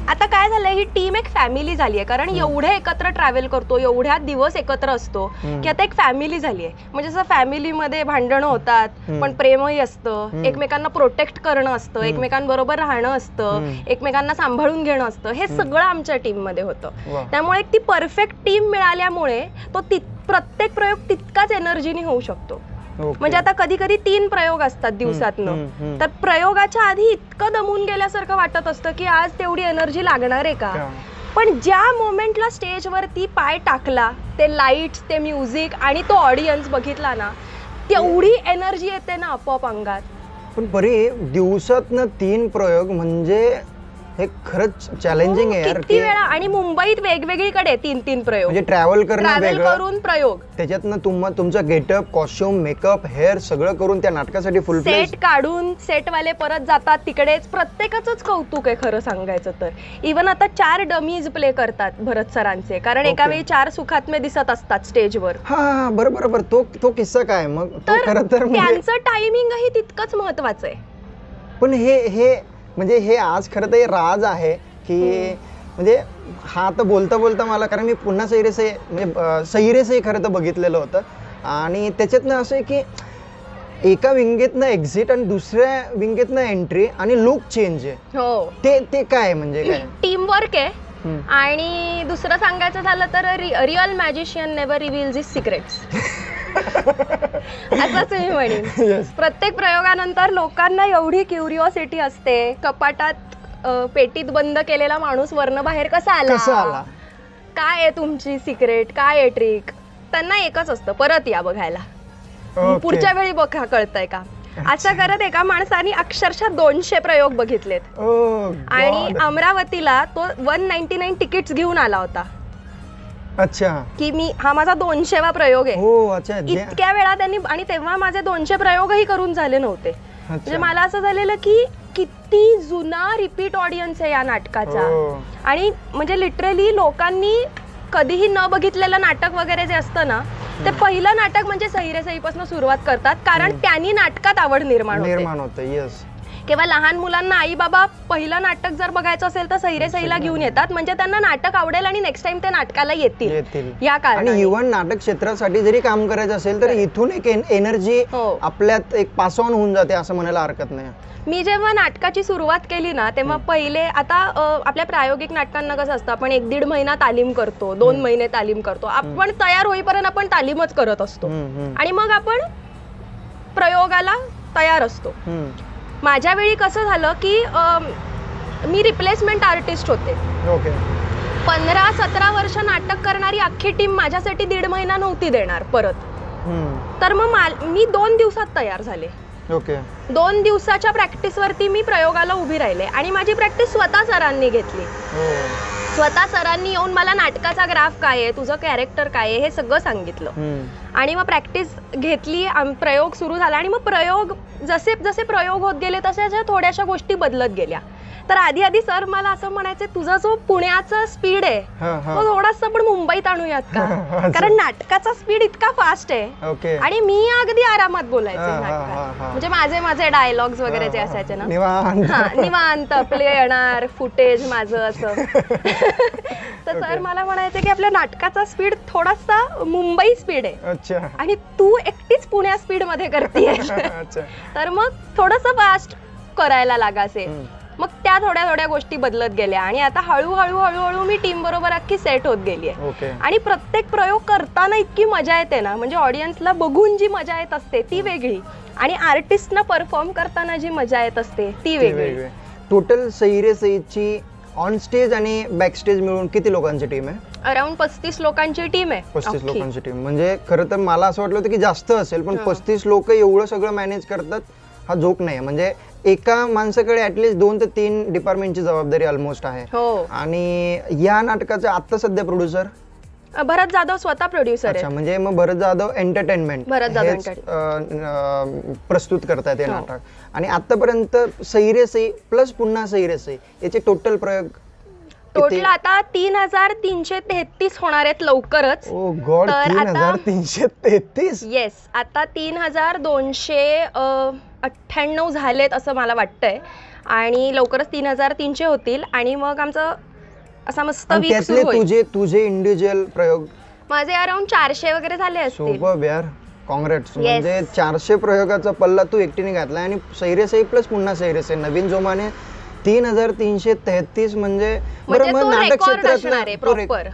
आता काय झालंय, ही टीम एक फॅमिली झाली आहे, कारण एवढे एकत्र ट्रॅव्हल करतो, एवढ्या दिवस एकत्र असतो की आता एक फॅमिली झाली आहे. म्हणजे जसं फॅमिलीमध्ये भांडणं होतात पण प्रेमही असतं, एकमेकांना प्रोटेक्ट करणं असतं, एकमेकांबरोबर राहणं असतं, एकमेकांना सांभाळून घेणं असतं, हे सगळं आमच्या टीम मध्ये होतं. त्यामुळे ती परफेक्ट टीम मिळाल्यामुळे तो प्रत्येक प्रयोग तितकाच एनर्जीने होऊ शकतो. म्हणजे आता कधी कधी 3 प्रयोग असतात दिवसातनं, तर प्रयोगाच्या आधी इतकं दमून गेल्यासारखं वाटत असतं की आज तेवढी एनर्जी लागणार आहे का. पण ज्या मोमेंटला स्टेजवरती पाय टाकला, ते लाईट्स, ते म्युझिक आणि तो ऑडियन्स बघितला ना, तेवढी एनर्जी येते ना आपोआप अंगात. पण परी दिवसातनं 3 प्रयोग म्हणजे हे खरंच चॅलेंजिंग आहे यार. किती वेळा, आणि मुंबईत वेगवेगळीकडे 3 प्रयोग, म्हणजे ट्रॅव्हल करून प्रयोग, त्याच्यातनं तुमचं गेटअप, कॉस्ट्युम, मेकअप, हेअर सगळं करून त्या नाटकासाठी फुल सेट काढून सेटवाले परत जातात तिकडेच. प्रत्येकाचंच कौतुक आहे खरं सांगायचं तर. इव्हन आता 4 डमीज प्ले करतात भरत सरांचे, कारण एका वेळी 4 सुखात्मे दिसत असतात स्टेजवर. हा बरोबर. तो किस्सा काय मग? खरं तर त्यांचं टायमिंगही तितकंच महत्वाचं आहे. पण हे म्हणजे हे आज खरं तर राज आहे की म्हणजे हा आता बोलता बोलता मला, कारण मी पुन्हा सैरेसही खरं तर बघितलेलं होतं आणि त्याच्यातनं असं आहे की एका विंगेतनं एक्झिट आणि दुसऱ्या विंगेतनं एंट्री आणि लुक चेंज आहे. हो, ते काय म्हणजे काय टीम वर्क आहे. आणि दुसरं सांगायचं झालं तर real magician never reveals his secrets असंच मी म्हणेन. प्रत्येक प्रयोगानंतर लोकांना एवढी क्युरिओसिटी असते, कपाटात पेटीत बंद केलेला माणूस वरनं बाहेर कसा आला, काय आहे तुमची सिक्रेट, काय आहे ट्रिक. त्यांना एकच असतं, परत या बघायला, पुढच्या वेळी बघा कळतंय का. असं करत एका माणसाने अक्षरशः 200 प्रयोग बघितलेत. आणि अमरावतीला तो 199 तिकीट्स घेऊन आला होता. अच्छा. की हा माझा 200वा प्रयोग आहे. हो, अच्छा. इतक्या वेळा त्यांनी, आणि तेव्हा माझे 200 प्रयोगही करून झाले नव्हते. म्हणजे मला असं झालेलं की किती जुना रिपीट ऑडियन्स आहे या नाटकाचा. आणि म्हणजे लिटरली लोकांनी कधीही न बघितलेलं नाटक वगैरे जे असतं ना, ते पहिलं नाटक म्हणजे सैरेसईपासून सुरुवात करतात, कारण त्यांनी नाटकात आवड निर्माण होते. येस. किंवा लहान मुलांना आई बाबा पहिलं नाटक जर बघायचं असेल तर सैरे सईला घेऊन येतात, म्हणजे त्यांना नाटक आवडेल आणि नेक्स्ट टाइम ते नाटकाला येतील या कारणाने. आणि इव्हन नाटक क्षेत्रासाठी जरी काम करायचं असेल तर इथून एक एनर्जी आपल्यात एक पास ऑन होऊन जाते असं म्हणायला हरकत नाही. मी जेव्हा नाटकाची सुरुवात केली ना तेव्हा पहिले आता आपल्या प्रायोगिक नाटकांना कसं असतं, आपण 1-1.5 महिना तालीम करतो, 2 महिने तालीम करतो, आपण तयार होईपर्यंत आपण तालीमच करत असतो आणि मग आपण प्रयोगाला तयार असतो. माझ्या वेळी कसं झालं की मी रिप्लेसमेंट आर्टिस्ट होते. 15-17 वर्ष नाटक करणारी अख्खी टीम माझ्यासाठी 1.5 महिना नव्हती देणार परत. तर मग मी 2 दिवसात तयार झाले. 2 दिवसाच्या प्रॅक्टिस वरती मी प्रयोगाला उभी राहिले आणि माझी प्रॅक्टिस स्वतः सरांनी घेतली. स्वतः सरांनी येऊन मला नाटकाचा ग्राफ काय आहे, तुझं कॅरेक्टर काय आहे हे सगळं सांगितलं आणि मग प्रॅक्टिस घेतली, प्रयोग सुरू झाला आणि मग प्रयोग जसे जसे प्रयोग होत गेले तसे थोड्याशा गोष्टी बदलत गेल्या. तर आधी सर मला असं म्हणायचे, तुझा जो पुण्याचा स्पीड आहे तो थोडासा पण मुंबईत आणूयात का, कारण नाटकाचा स्पीड इतका फास्ट आहे आणि मी अगदी आरामात बोलायचे नाटकात, म्हणजे माझे डायलॉग्स वगैरे जे असायचे ना निवांत आपले येणार फुटेज माझं असं. तर सर मला म्हणायचे की आपल्या नाटकाचा स्पीड थोडासा मुंबई स्पीड आहे आणि तू एकटीच पुण्या स्पीड मध्ये करतेय, तर मग थोडस फास्ट करायला लागायचे. मग त्या थोड्या गोष्टी बदलत गेल्या आणि आता हळूहळू मी टीम बरोबर अख्खी सेट होत गेली आहे आणि प्रत्येक प्रयोग करताना इतकी मजा येते ना, म्हणजे ऑडियन्सला बघून जी मजा येत असते ती वेगळी आणि आर्टिस्टना परफॉर्म करताना जी मजा येत असते ती वेगळी. टोटल सैरे सईची ऑन स्टेज आणि बॅक स्टेज मिळून किती लोकांची टीम आहे? अराउंड 35 लोकांची टीम आहे. 35 लोकांची टीम, म्हणजे खरं तर मला असं वाटलं होतं की जास्त असेल, पण 35 लोक एवढं सगळं मॅनेज करतात हा जोक नाही. म्हणजे एका माणसाकडे ऍटलीस्ट 2 ते 3 डिपार्टमेंटची जबाबदारी ऑलमोस्ट आहे. आणि या नाटकाचे आता सध्या प्रोड्युसर भरत जाधव स्वतः प्रोड्युसर आहे. म्हणजे मग भरत जाधव एंटरटेनमेंट प्रस्तुत करतात हे नाटक. आणि आतापर्यंत सैरे सई प्लस पुन्हा सैरे सई याचे टोटल प्रयोग टोटल आता 3333 होणार आहेत लवकरच. ओ गॉड, 3333. येस, आता 3298 झालेत असं मला वाटतंय आणि लवकरच 3300 होतील आणि मग आमचं असा मस्त वीक सुरू होईल. तुझे इंडिव्हिज्युअल प्रयोग माझे अराउंड 400 वगैरे झाले असतील. सुपर यार, काँग्रेट्स. म्हणजे 400 प्रयोगाचा पल्ला तू एकटीने घातला आणि सैरे सई प्लस पुन्हा सैरे सई नवीन जोमाने 3333. म्हणजे तो नाटक क्षेत्रात प्रॉपर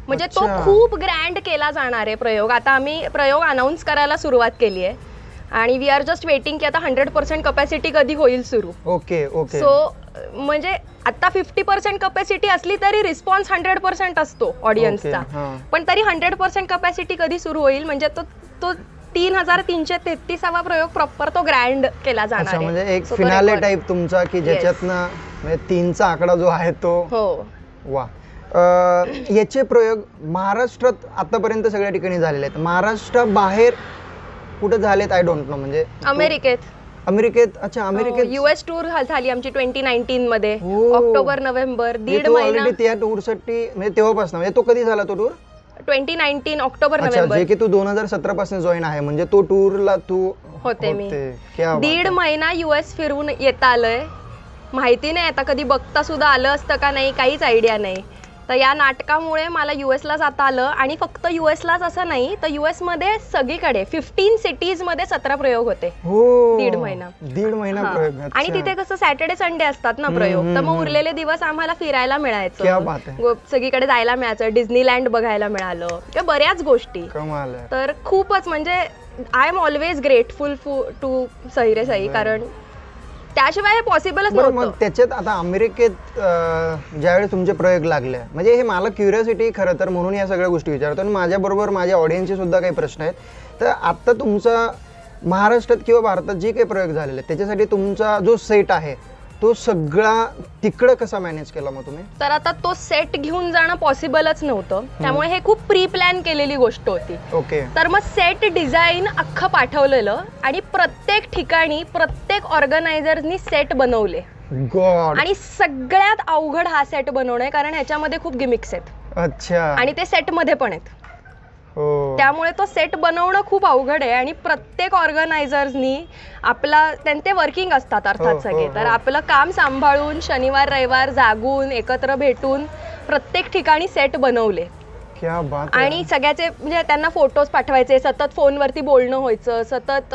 म्हणजे तो खूप ग्रँड केला जाणार आहे प्रयोग. आता आम्ही प्रयोग अनाउन्स करायला सुरुवात केली आहे आणि वी आर जस्ट वेटिंग की आता 100% कपॅसिटी कधी होईल सुरू. ओके. सो म्हणजे आता 50% कपॅसिटी असली तरी रिस्पॉन्स 100% असतो ऑडियन्सचा, पण तरी 100% कपॅसिटी कधी सुरू होईल म्हणजे तो 3333वा प्रयोग प्रॉपर तो ग्रँड केला जाणार आहे. म्हणजे एक फिनाले टाइप तुमचा की ज्याच्यातनं म्हणजे 3चा आकडा जो आहे तो. वा. याचे प्रयोग महाराष्ट्रात आतापर्यंत सगळ्या ठिकाणी झालेले आहेत. महाराष्ट्राबाहेर कुठे झालेत आय डोंट नो. म्हणजे अमेरिकेत. अच्छा, अमेरिकेत US टूर झाली आमची 2019 मध्ये ऑक्टोबर-नोव्हेंबर 1.5 महिना. त्या टूर साठी म्हणजे तेव्हापासून, म्हणजे तो कधी झाला तो टूर? 2019 ऑक्टोबर-नोव्हेंबर. जे की तू 2017 पासून जॉईन आहे, म्हणजे तो टूरला तू होते. मी 1.5 महिना US फिरून येता आलंय. माहिती नाही आता कधी बघता सुद्धा आलं असतं का नाही, काहीच आयडिया नाही. तर या नाटकामुळे मला US ला जाता आलं आणि फक्त US लाच असं नाही तर US मध्ये सगळीकडे 15 सिटीज मध्ये 17 प्रयोग होते. 1.5 महिना प्रयोग. आणि तिथे कसं सॅटर्डे संडे असतात ना प्रयोग, तर मग उरलेले दिवस आम्हाला फिरायला मिळायचं, सगळीकडे जायला मिळायचं, डिझनीलँड बघायला मिळालं, त्या बऱ्याच गोष्टी. तर खूपच म्हणजे I am always grateful to सैरे सई, कारण त्याशिवाय हे पॉसिबलच नव्हतं. मग त्याच्यात आता अमेरिकेत ज्यावेळेस तुमचे प्रयोग लागले, म्हणजे हे मला क्युरियोसिटी खरं तर म्हणून या सगळ्या गोष्टी विचारतो आणि माझ्याबरोबर माझ्या ऑडियन्सचे सुद्धा काही प्रश्न आहेत. तर आता तुमचा महाराष्ट्रात किंवा भारतात जे काही प्रयोग झालेले त्याच्यासाठी तुमचा जो सेट आहे तो सगळा तिकडं कसा मॅनेज केला मग तुम्ही? तर आता तो सेट घेऊन जाणं पॉसिबलच नव्हतं, त्यामुळे हे खूप प्री प्लॅन केलेली गोष्ट होती. ओके. तर मग सेट डिझाईन अख्खं पाठवलेलं आणि प्रत्येक ठिकाणी प्रत्येक ऑर्गनायझरनी सेट बनवले. आणि सगळ्यात अवघड हा सेट बनवणं आहे, कारण ह्याच्यामध्ये खूप गिमिक्स आहेत. अच्छा. आणि ते सेट मध्ये पण आहेत. हो. त्यामुळे तो सेट बनवणं खूप अवघड आहे आणि प्रत्येक ऑर्गनायझर्सनी ते वर्किंग असतात अर्थात सगळे, तर आपलं काम सांभाळून शनिवार रविवार जागून एकत्र भेटून प्रत्येक ठिकाणी सेट बनवले. क्या बात आहे. आणि सगळ्याचे म्हणजे त्यांना फोटोज पाठवायचे, सतत फोनवरती बोलणं व्हायचं, सतत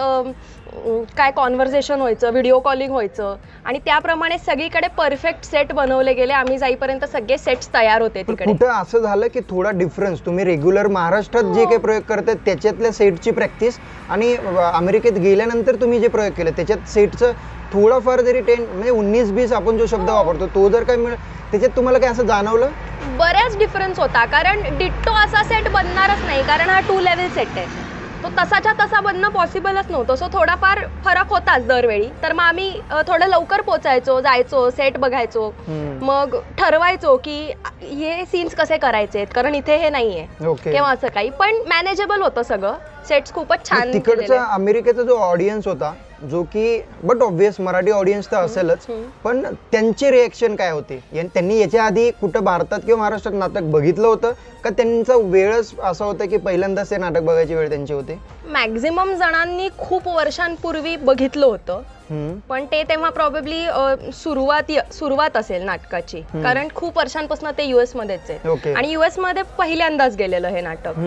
काय कॉन्व्हर्सेशन व्हायचं, व्हिडिओ कॉलिंग व्हायचं आणि त्याप्रमाणे सगळीकडे परफेक्ट सेट बनवले गेले. आम्ही जाईपर्यंत सगळे सेट्स तयार होते तिकडे. कुठं असं झालं की थोडा डिफरन्स, तुम्ही रेग्युलर महाराष्ट्रात जे काही प्रयोग करतात त्याच्यातल्या सेटची प्रॅक्टिस आणि अमेरिकेत गेल्यानंतर तुम्ही जे प्रयोग केले त्याच्यात सेटचं थोडाफार जरी 10 म्हणजे 19-20 आपण जो शब्द वापरतो तो जर काय त्याच्यात तुम्हाला काय असं जाणवलं? बऱ्याच डिफरन्स होता, कारण डिट्टो असा सेट बनणारच नाही, कारण हा 2 लेवल सेट आहे, तो तसाच्या तसा बनणं पॉसिबलच नव्हतं. सो थोडाफार फरक होताच दरवेळी. तर मग आम्ही थोडं लवकर पोचायचो, जायचो, सेट बघायचो, मग ठरवायचो की हे सीन्स कसे करायचे, कारण इथे हे नाहीये किंवा असं काही. पण मॅनेजेबल होतं सगळं, सेट्स खूपच छान. तिकडचा अमेरिकेचा जो ऑडियन्स होता, जो की बट ऑब्वियस मराठी ऑडियन्स तर असेलच, पण त्यांचे रिएक्शन काय होते? त्यांनी याच्या आधी कुठं भारतात किंवा महाराष्ट्रात नाटक बघितलं होतं का त्यांचा वेळच असा होता की पहिल्यांदाच ते नाटक बघायची वेळ त्यांची होती? मॅक्झिमम जणांनी खूप वर्षांपूर्वी बघितलं होतं, पण ते तेव्हा प्रॉबेबली सुरुवात असेल नाटकाची, कारण खूप वर्षांपासून ते US मध्येच आहे आणि US मध्ये पहिल्यांदाच गेलेलं हे नाटक.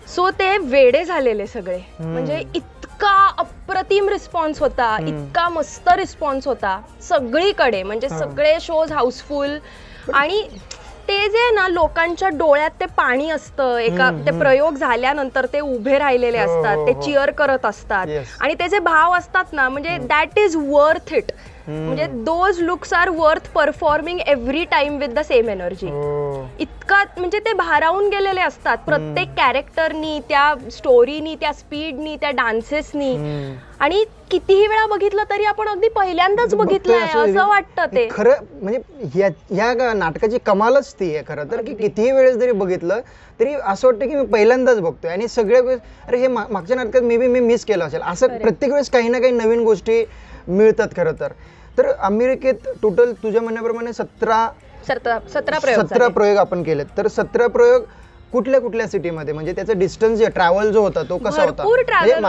सो ते वेडे झालेले सगळे, म्हणजे इतका अप्रतिम रिस्पॉन्स होता, इतका मस्त रिस्पॉन्स होता सगळीकडे, म्हणजे सगळे शोज हाऊसफुल. आणि ते जे ना लोकांच्या डोळ्यात ते पाणी असतं, ते प्रयोग झाल्यानंतर ते उभे राहिलेले असतात, ते चिअर करत असतात आणि ते जे भाव असतात ना, म्हणजे दॅट इज वर्थ इट. म्हणजे those looks are worth performing every time with the same energy. इतका म्हणजे ते भारावून गेलेले असतात प्रत्येक कॅरेक्टरनी, त्या स्टोरीनी, त्या स्पीडनी, त्या डान्सेसनी. आणि कितीही वेळा बघितलं तरी आपण अगदी पहिल्यांदाच बघितलंय असं वाटतं. ते खरं म्हणजे या नाटकाची कमालच ती आहे खरं तर, की कितीही वेळेस जरी बघितलं तरी असं वाटतं की मी पहिल्यांदाच बघतोय. आणि सगळ्या वेळेस अरे हे मागच्या नाटकात मे बी मी मिस केलं असेल, असं प्रत्येक वेळेस काही ना काही नवीन गोष्टी मिळतात खरं तर. तर अमेरिकेत टोटल तुझ्या म्हणण्याप्रमाणे 17 प्रयोग आपण केलेत. तर 17 प्रयोग कुठल्या कुठल्या सिटीमध्ये, म्हणजे त्याचा डिस्टन्स जे ट्रॅव्हल जो होता तो कसा होता? म्हणजे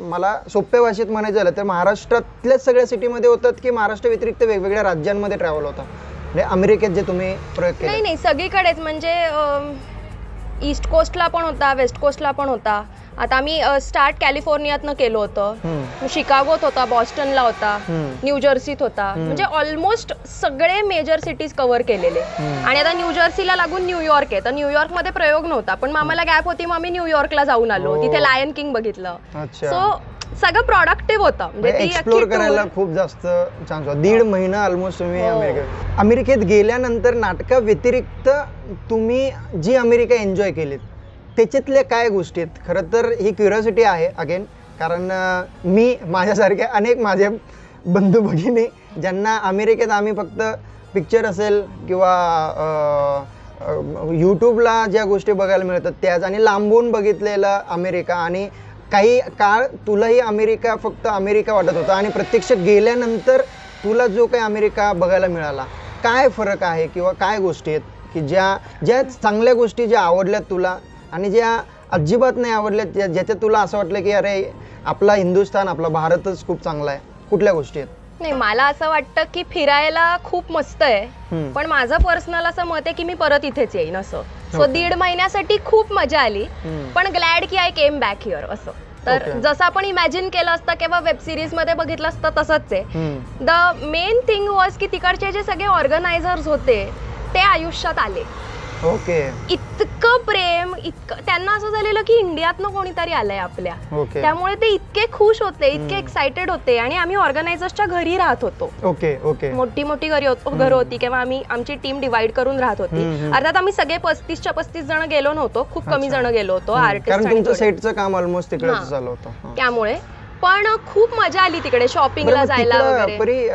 मला सोप्या भाषेत म्हणायचं झालं तर महाराष्ट्रातल्याच सगळ्या सिटीमध्ये होतात की महाराष्ट्र व्यतिरिक्त वेगवेगळ्या राज्यांमध्ये ट्रॅव्हल होता? म्हणजे अमेरिकेत जे तुम्ही प्रयोग केले? नाही, सगळीकडेच. म्हणजे ईस्ट कोस्टला पण होता, वेस्ट कोस्टला पण होता. आता आम्ही स्टार्ट कॅलिफोर्नियातनं केलं होतं, शिकागोत होता, बॉस्टनला होता, न्यू जर्सीत होता. म्हणजे ऑलमोस्ट सगळे मेजर सिटीज कव्हर केलेले. आणि आता न्यू जर्सीला लागून न्यूयॉर्क आहे, तर न्यूयॉर्क मध्ये प्रयोग नव्हता, पण आम्हाला गॅप होती, मग आम्ही न्यूयॉर्कला जाऊन आलो, तिथे लायन किंग बघितलं. सो सगळं प्रोडक्टिव्ह होतं, म्हणजे एक्सप्लोर करायला खूप जास्त चान्स होता. 1.5 महिना ऑलमोस्ट तुम्ही अमेरिकेत गेल्यानंतर नाटका व्यतिरिक्त तुम्ही जी अमेरिका एन्जॉय केलीत त्याच्यातल्या काय गोष्टी आहेत? खरं तर ही क्युरिओसिटी आहे अगेन, कारण मी माझ्यासारख्या अनेक माझ्या बंधू भगिनी ज्यांना अमेरिकेत आम्ही फक्त पिक्चर असेल किंवा यूट्यूबला ज्या गोष्टी बघायला मिळतात त्याच, आणि लांबून बघितलेलं अमेरिका, आणि काही काळ तुलाही अमेरिका फक्त अमेरिका वाटत होता आणि प्रत्यक्ष गेल्यानंतर तुला जो काही अमेरिका बघायला मिळाला, काय फरक आहे किंवा काय गोष्टी आहेत की ज्या चांगल्या गोष्टी ज्या आवडल्यात तुला आणि ज्या अजिबात नाही आवडल्या, ज्याच्यात तुला असं वाटलं की अरे आपला हिंदुस्थान, आपला भारतच खूप चांगला आहे? कुठल्या गोष्टी आहेत? नाही, मला असं वाटतं की फिरायला खूप मस्त आहे, पण माझं पर्सनल असं मत आहे की मी परत इथेच येईन असं. सो 1.5 महिन्यासाठी खूप मजा आली, पण ग्लॅड की आय केम बॅक हिअर असं. तर जसं आपण इमॅजिन केलं असतं किंवा वेब सिरीज मध्ये बघितलं असतं तसंच आहे. द मेन थिंग वॉज की तिकडचे जे सगळे ऑर्गनायझर्स होते ते आयुष्यात आले. इतकं प्रेम, इतकं त्यांना असं झालेलं की इंडियातनं कोणीतरी आलंय आपल्या, त्यामुळे ते इतके खुश होते, इतके एक्साइटेड होते. आणि आम्ही ऑर्गनायझर्सच्या घरी राहत होतो, मोठी मोठी घर होती किंवा आम्ही आमची टीम डिवाइड करून राहत होती. अर्थात आम्ही सगळे 35 जण गेलो नव्हतो, खूप कमी जण गेलो होतो आर्टिस्ट, त्यामुळे. पण खूप मजा आली तिकडे शॉपिंगला जायला वगैरे.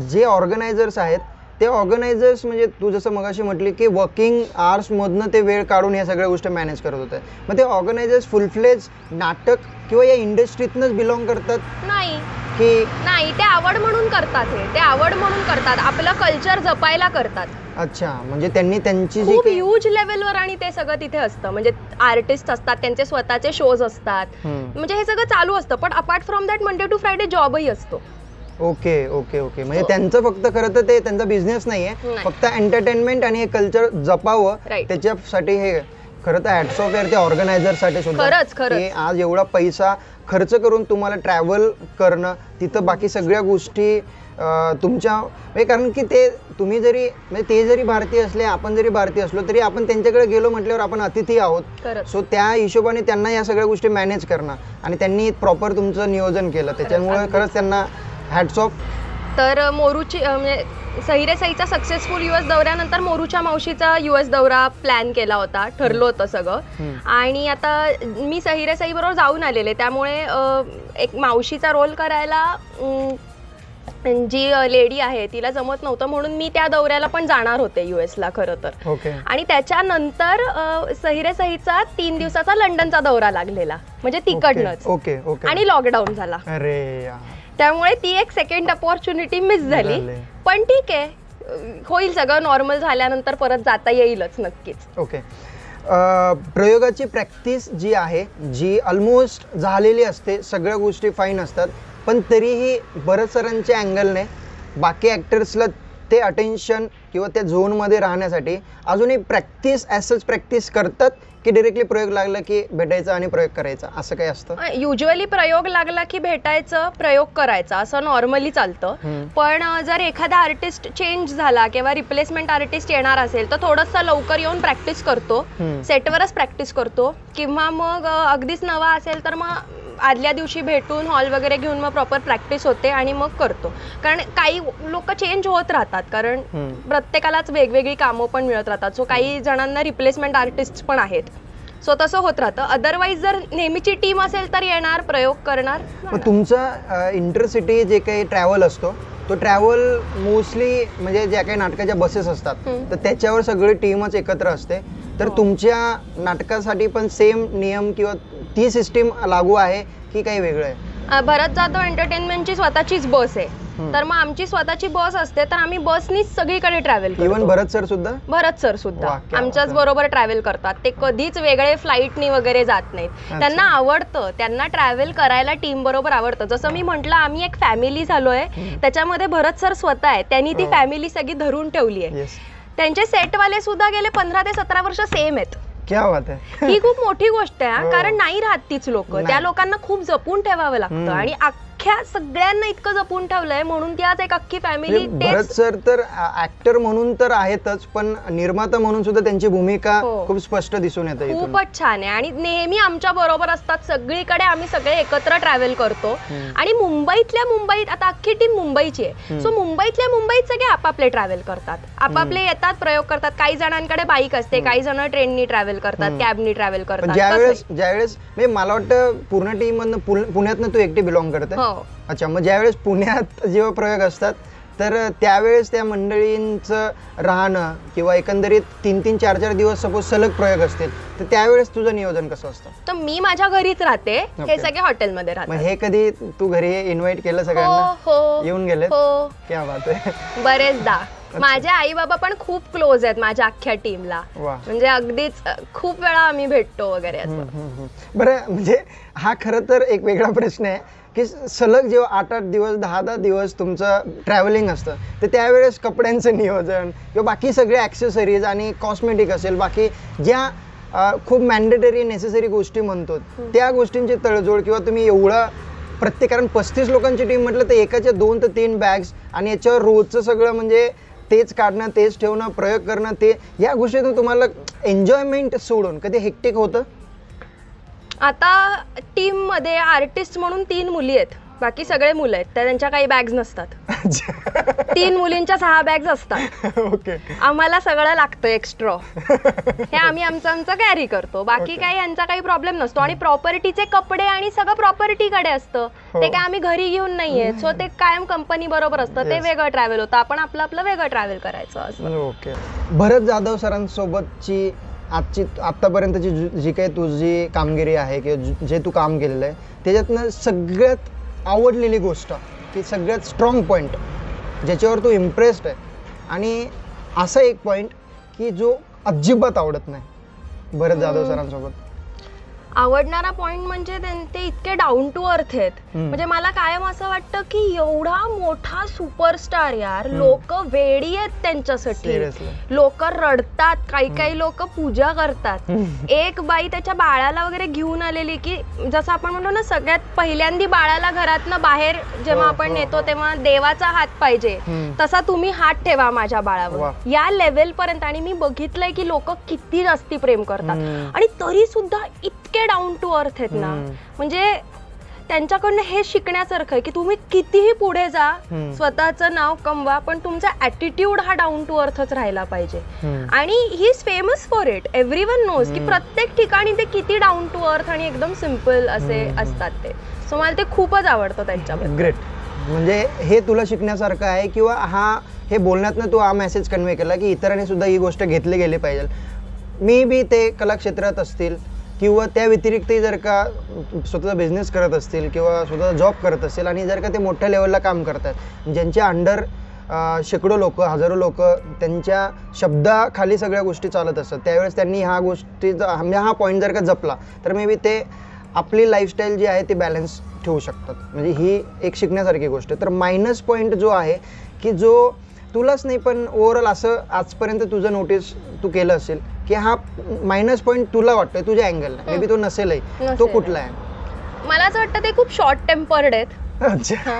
जे ऑर्गनायझर्स आहेत ते ऑर्गनायझर्स, म्हणजे तू जसं मगाशी म्हटली की वर्किंग आवर्स मधनं ते वेळ काढून या सगळ्या गोष्टी मॅनेज करत होते, मग ते ऑर्गनायझर्स फुल फ्लेज नाटक किंवा या इंडस्ट्रीतनंच बिलॉंग करतात? नाही, की नाही, ते आवड म्हणून करतात. ते आवड म्हणून करतात, आपलं कल्चर जपायला करतात. अच्छा, म्हणजे त्यांनी त्यांची जी खूप ह्यूज लेवलवर आणि ते सगळं तिथे असतं. म्हणजे आर्टिस्ट असतात, त्यांचे स्वतःचे शोज असतात, म्हणजे हे सगळं चालू असतं. पण apart from that Monday to Friday जॉबही असतो. ओके ओके ओके, म्हणजे त्यांचं फक्त खरं तर ते त्यांचा बिझनेस नाहीये, फक्त एंटरटेनमेंट आणि हे कल्चर जपावं त्याच्यासाठी हे खरं तर हॅट्स ऑफ यार त्या ऑर्गनायझर साठी सुद्धा. खरंच आज एवढा पैसा खर्च करून तुम्हाला ट्रॅव्हल करणं, तिथं बाकी सगळ्या गोष्टी तुमच्या म्हणजे, कारण की ते तुम्ही जरी म्हणजे ते जरी भारतीय असले, आपण जरी भारतीय असलो तरी आपण त्यांच्याकडे गेलो म्हटल्यावर आपण अतिथी आहोत. सो त्या हिशोबाने त्यांना या सगळ्या गोष्टी मॅनेज करणं आणि त्यांनी प्रॉपर तुमचं नियोजन केलं, त्याच्यामुळे खरंच त्यांना हॅट्स ऑफ. तर मोरूची म्हणजे सहिरेसाईचा सक्सेसफुल US दौऱ्यानंतर मोरूच्या मावशीचा US दौरा प्लॅन केला होता, ठरलं होतं सगळं. आणि आता मी सहिरेसाई बरोबर जाऊन आलेले, त्यामुळे एक मावशीचा रोल करायला जी लेडी आहे तिला जमत नव्हतं, म्हणून मी त्या दौऱ्याला पण जाणार होते US ला खरं तर. आणि त्याच्यानंतर सहिरेसाईचा 3 दिवसाचा लंडनचा दौरा लागलेला, म्हणजे तिकडनंच. आणि लॉकडाऊन झाला. अरे त्यामुळे ती एक सेकंड अपॉर्च्युनिटी मिस झाली. पण ठीक आहे, होईल सगळं नॉर्मल झाल्यानंतर परत जाता येईलच नक्कीच. ओके. प्रयोगाची प्रॅक्टिस जी आहे, जी ऑलमोस्ट झालेली असते, सगळ्या गोष्टी फाईन असतात, पण तरीही बऱ्याच सरांच्या अँगलने बाकी ॲक्टर्सला ते अटेन्शन किंवा त्या झोनमध्ये राहण्यासाठी अजूनही प्रॅक्टिस ॲसच प्रॅक्टिस करतात की डिरेक्टली प्रयोग लागला की भेटायचा आणि प्रयोग करायचा, असं काही असतं? युजली प्रयोग लागला की भेटायचं, प्रयोग करायचा, असं नॉर्मली चालतं. पण जर एखादा आर्टिस्ट चेंज झाला किंवा रिप्लेसमेंट आर्टिस्ट येणार असेल तर थोडंसं लवकर येऊन प्रॅक्टिस करतो, सेटवरच प्रॅक्टिस करतो. किंवा मग अगदीच नवा असेल तर मग आदल्या दिवशी भेटून हॉल वगैरे घेऊन मग प्रॉपर प्रॅक्टिस होते आणि मग करतो. कारण काही लोक चेंज होत राहतात, कारण प्रत्येकालाच वेगवेगळी कामं पण मिळत राहतात. सो काही जणांना रिप्लेसमेंट आर्टिस्ट पण आहेत, सो तसं होत राहतं. अदरवाईज जर नेहमीची टीम असेल तर येणार, प्रयोग करणार. तुमचा इंटरसिटी जे काही ट्रॅव्हल असतो, तो ट्रॅव्हल मोस्टली म्हणजे ज्या काही नाटकाच्या बसेस असतात तर त्याच्यावर सगळी टीमच एकत्र असते. तर तुमच्या नाटकासाठी पण सेम नियम किंवा ती सिस्टीम लागू आहे की काही वेगळं आहे? भरत जाधव एंटरटेनमेंटची स्वतःचीच बस आहे, तर मग आमची स्वतःची बस असते, तर आम्ही बसनीच सगळीकडे ट्रॅव्हल करतो. इव्हन भरत सर सुद्धा आमच्याच बरोबर ट्रॅव्हल करतात. ते कधीच वेगळे फ्लाईटनी वगैरे जात नाहीत. त्यांना आवडतं, त्यांना ट्रॅव्हल करायला टीम बरोबर आवडतं. जसं मी म्हटलं, आम्ही एक फॅमिली झालोय, त्याच्यामध्ये भरत सर स्वतः आहे, त्यांनी ती फॅमिली सगळी धरून ठेवली आहे. त्यांचे सेटवाले सुद्धा गेले 15 ते 17 वर्ष सेम आहेत. क्या बात आहे. ही खूप मोठी गोष्ट आहे, कारण नाही राहत तीच लोक. त्या लोकांना खूप जपून ठेवावं लागतं आणि अख्ख्या सगळ्यांना इतकं जपून ठेवलंय, म्हणून ती आज एक अख्खी फॅमिली. भरत सर तर ऍक्टर म्हणून तर आहेतच, पण निर्माता म्हणून सुद्धा त्यांची भूमिका खूप स्पष्ट दिसून येते. खूपच छान आहे आणि नेहमी आमच्या बरोबर असतात. सगळीकडे आम्ही सगळे एकत्र ट्रॅव्हल करतो. आणि मुंबईत आता अख्खी टीम मुंबईची आहे, सो मुंबईत सगळे आपापले ट्रॅव्हल करतात, आपापले येतात, प्रयोग करतात. काही जणांकडे बाईक असते, काही जण ट्रेननी ट्रॅव्हल करतात, कॅबनी ट्रॅव्हल करतात. ज्यावेळेस मला वाटतं पूर्ण टीम मधनं पुण्यातनं तू एकटी बिलॉंग करते. अच्छा, मग ज्यावेळेस पुण्यात जेव्हा प्रयोग असतात तर त्यावेळेस त्या मंडळींचं राहणं किंवा एकंदरीत 3-3, 4-4 दिवस सपोज सलग प्रयोग असतील तर त्यावेळेस तुझं नियोजन कसं असतं? तर मी माझ्या घरीच राहते, हे सगळे हॉटेलमध्ये राहतात. हे कधी तू घरी इन्व्हाइट केलं सगळ्यांना? येऊन गेले? क्या बात आहे. बरेचदा. माझे आई बाबा पण खूप क्लोज आहेत माझ्या अख्ख्या टीमला, म्हणजे अगदीच खूप वेळा आम्ही भेटतो वगैरे. बरं, म्हणजे हा खरं तर एक वेगळा प्रश्न आहे की सलग जेव्हा 8-8 दिवस 10-10 दिवस तुमचं ट्रॅव्हलिंग असतं तर त्यावेळेस कपड्यांचं नियोजन किंवा बाकी सगळे ॲक्सेसरीज आणि कॉस्मेटिक असेल, बाकी ज्या खूप मॅन्डेटरी नेसेसरी गोष्टी म्हणतो त्या गोष्टींची तडजोड, किंवा तुम्ही एवढं कारण 35 लोकांची टीम म्हटलं तर एकाच्या 2 ते 3 बॅग्स आणि याच्यावर रोजचं सगळं म्हणजे तेच काढणं, तेच ठेवणं, प्रयोग करणं, ते या गोष्टीतून तुम्हाला एन्जॉयमेंट सोडून कधी हेक्टिक होतं? आता टीम मध्ये आर्टिस्ट म्हणून 3 मुली आहेत, बाकी सगळे मुलं आहेत, त्यांच्या काही बॅग्स नसतात. 3 मुलींच्या 6 बॅग्स असतात. आम्हाला सगळं लागतं एक्स्ट्रा, हे आम्ही आमचं कॅरी करतो. बाकी काही यांचा काही प्रॉब्लेम नसतो. आणि प्रॉपर्टीचे कपडे आणि सगळं प्रॉपर्टीकडे असतं, ते काय आम्ही घरी घेऊन नाहीये. सो ते कायम कंपनी बरोबर असतं, ते वेगळं ट्रॅव्हल होतं, आपण आपलं वेगळं ट्रॅव्हल करायचं असं. भरत जाधव सरांसोबतची आतापर्यंतची जी काही तुझी कामगिरी आहे किंवा जे तू काम केलेलं आहे त्याच्यातनं सगळ्यात आवडलेली गोष्ट की सगळ्यात स्ट्रॉंग पॉईंट ज्याच्यावर तू इम्प्रेस्ड आहे, आणि असा एक पॉईंट की जो अजिबात आवडत नाही भरत जाधव सरांसोबत? आवडणारा पॉइंट म्हणजे ते इतके डाऊन टू अर्थ आहेत. म्हणजे मला कायम असं वाटतं की एवढा मोठा सुपरस्टार यार, लोक वेडी आहेत त्यांच्यासाठी, लोक रडतात, काही लोक पूजा करतात. एक बाई त्याच्या बाळाला वगैरे घेऊन आलेली की जसं आपण म्हणतो ना, सगळ्यात पहिल्यांदा बाळाला घरातनं बाहेर जेव्हा आपण नेतो तेव्हा देवाचा हात पाहिजे, तसा तुम्ही हात ठेवा माझ्या बाळावर, या लेवल पर्यंत. आणि मी बघितलंय की लोक किती जास्ती प्रेम करतात आणि तरी सुद्धा इतके डाऊन टू अर्थ आहेत ना. म्हणजे त्यांच्याकडनं हे शिकण्यासारखं आहे की तुम्ही कितीही पुढे जा, स्वतःचं नाव कमवा, पण तुमचा ऍटिट्यूड हा डाऊन टू अर्थच राहिला पाहिजे. आणि he is famous for it, everyone knows की प्रत्येक ठिकाणी ते किती डाऊन टू अर्थ आणि एकदम सिम्पल असे असतात ते. सो मला ते खूपच आवडतं त्यांच्याबद्दल. ग्रेट. म्हणजे हे तुला शिकण्यासारखं आहे किंवा हे बोलण्यातनं तू हा मेसेज कन्वे केला की इतरांनी सुद्धा ही गोष्ट घेतली गेली पाहिजे. मी बी ते कलाक्षेत्रात असतील किंवा त्या व्यतिरिक्तही जर का स्वतःचा बिझनेस करत असतील किंवा स्वतः जॉब करत असतील आणि जर का ते मोठ्या लेवलला काम करतात, ज्यांच्या अंडर शेकडो लोक, हजारो लोक, त्यांच्या शब्दाखाली सगळ्या गोष्टी चालत असतात, त्यावेळेस त्यांनी ह्या गोष्टीचा हा पॉईंट जर का जपला तर मे बी ते आपली लाईफस्टाईल जी आहे ती बॅलन्स ठेवू शकतात. म्हणजे ही एक शिकण्यासारखी गोष्ट. तर मायनस पॉईंट जो आहे की जो तुलाच नाही पण ओव्हरऑल असं आजपर्यंत तुझं नोटीस तू केलं असेल की हा मायनस पॉईंट तुला वाटतोय तुझ्या अँगलला, मे बी तो नसेलही, तो कुठला आहे? मला असं वाटतं ते खूप शॉर्ट टेम्पर्ड आहेत. अच्छा.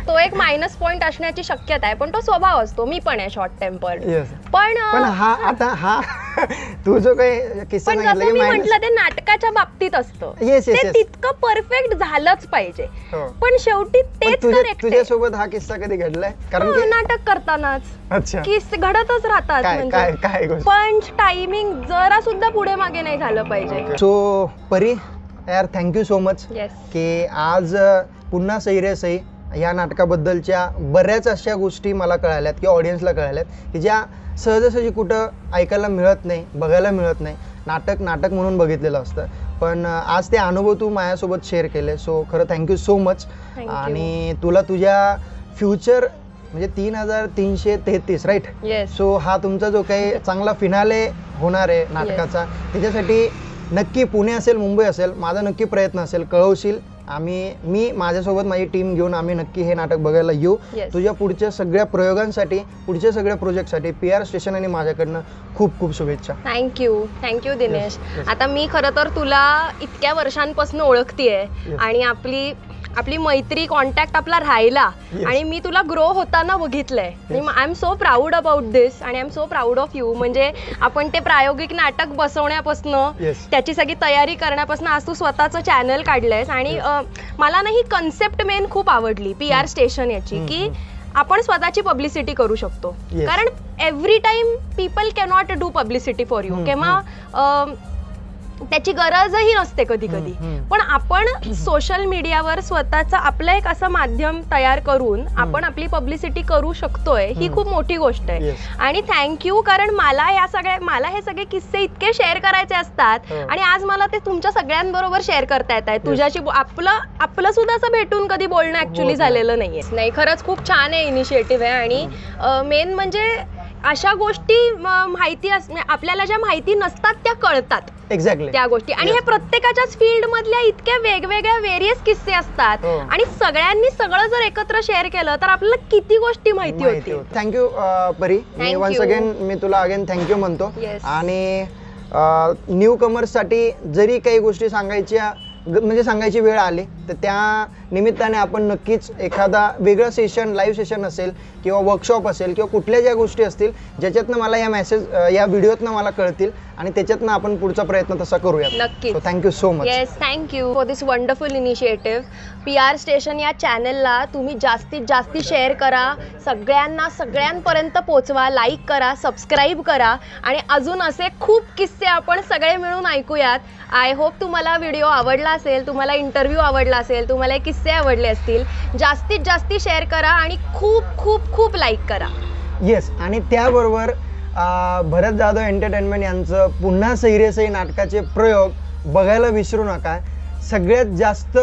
तो एक मायनस पॉइंट असण्याची शक्यता आहे, पण तो स्वभाव असतो. मी पण आहे शॉर्ट टेम्पर्ड. पण हा तू जो काही किस्सा सांगितला की म्हटलं ते नाटकाच्या बाबतीत असतं, ते तितकं परफेक्ट झालंच पाहिजे. पण शेवटी तेच करेक्ट. तुझ्यासोबत हा किस्सा कधी घडलाय? कारण नाटक करतानाच अच्छा किस्से घडतच राहतात. म्हणजे पंच टायमिंग जरा सुद्धा पुढे मागे नाही झालं पाहिजे. सो परी यार, थँक्यू सो मच की आज पुन्हा सही रे सही या नाटकाबद्दलच्या बऱ्याच अशा गोष्टी मला कळाल्यात की ऑडियन्सला कळाल्यात की ज्या सहजासहजी कुठं ऐकायला मिळत नाही, बघायला मिळत नाही. नाटक म्हणून बघितलेलं असतं, पण आज ते अनुभव तू माझ्यासोबत शेअर केले. सो खरं थँक्यू सो मच. आणि तुला तुझ्या फ्युचर म्हणजे 3333 राईट, सो हा तुमचा जो काही चांगला फिनाले होणार आहे नाटकाचा, त्याच्यासाठी नक्की पुणे असेल, मुंबई असेल, माझा नक्की प्रयत्न असेल, कळवशील. मी माझ्यासोबत माझी टीम घेऊन आम्ही नक्की हे नाटक बघायला येऊ. तुझ्या पुढच्या सगळ्या प्रयोगांसाठी, पुढच्या सगळ्या प्रोजेक्टसाठी PR स्टेशन आणि माझ्याकडनं खूप खूप शुभेच्छा. थँक्यू दिनेश. आता मी खरं तर तुला इतक्या वर्षांपासून ओळखतेय आणि आपली मैत्री, कॉन्टॅक्ट आपला राहिला आणि मी तुला ग्रो होताना बघितलंय. I am so proud about this आणि I am so proud of you. म्हणजे आपण ते प्रायोगिक नाटक बसवण्यापासून, त्याची सगळी तयारी करण्यापासून आज तू स्वतःचं चॅनल काढलंयस. आणि मला ना ही कन्सेप्ट मेन खूप आवडली PR स्टेशन याची, की आपण स्वतःची पब्लिसिटी करू शकतो. कारण every time people cannot do publicity for you, किंवा त्याची गरजही नसते कधी कधी. पण आपण सोशल मीडियावर स्वतःचं आपलं एक असं माध्यम तयार करून आपण आपली पब्लिसिटी करू शकतोय, ही खूप मोठी गोष्ट आहे. आणि थँक्यू, कारण मला हे सगळे किस्से इतके शेअर करायचे असतात आणि आज मला ते तुमच्या सगळ्यांबरोबर शेअर करता येत आहे. तुझ्याशी आपलं सुद्धा असं भेटून कधी बोलणं ऍक्च्युली झालेलं नाहीये. खरंच खूप छान आहे इनिशिएटिव्ह आहे. आणि मेन म्हणजे अशा गोष्टी माहिती आपल्याला ज्या माहिती नसतात त्या कळतात. एक्झॅक्टली त्या गोष्टी. आणि हे प्रत्येकाच्याच फील्ड मधल्या इतक्या वेगवेगळ्या व्हेरियस किस्से असतात आणि सगळ्यांनी सगळं जर एकत्र शेअर केलं तर आपल्याला किती गोष्टी माहिती होती. थँक्यू परी. वन्स अगेन मी तुला अगेन थँक्यू म्हणतो. आणि न्यू कमर्ससाठी जरी काही गोष्टी सांगायची वेळ आली तर त्या निमित्ताने आपण नक्कीच एखादा वेगळं सेशन, लाईव्ह सेशन असेल किंवा वर्कशॉप असेल किंवा कुठल्या ज्या गोष्टी असतील ज्याच्यातनं मला या व्हिडिओतनं मला कळतील आणि त्याच्यातनं आपण पुढचा प्रयत्न तसा करूया. नक्की. Thank you so much. Thank you for this wonderful initiative. PR station या चॅनलला तुम्ही जास्तीत जास्त शेअर करा, सगळ्यांपर्यंत पोहोचवा, लाईक करा, सबस्क्राईब करा आणि अजून असे खूप किस्से आपण सगळे मिळून ऐकूयात. आय होप तुम्हाला व्हिडिओ आवडला असेल, तुम्हाला इंटरव्ह्यू आवडला असेल, तुम्हाला किस्से आवडले असतील. जास्तीत जास्त शेअर करा आणि खूप खूप खूप लाईक करा. येस. आणि त्याबरोबर भरत जाधव एंटरटेनमेंट यांचं पुन्हा सही रे सही नाटकाचे प्रयोग बघायला विसरू नका. सगळ्यात जास्त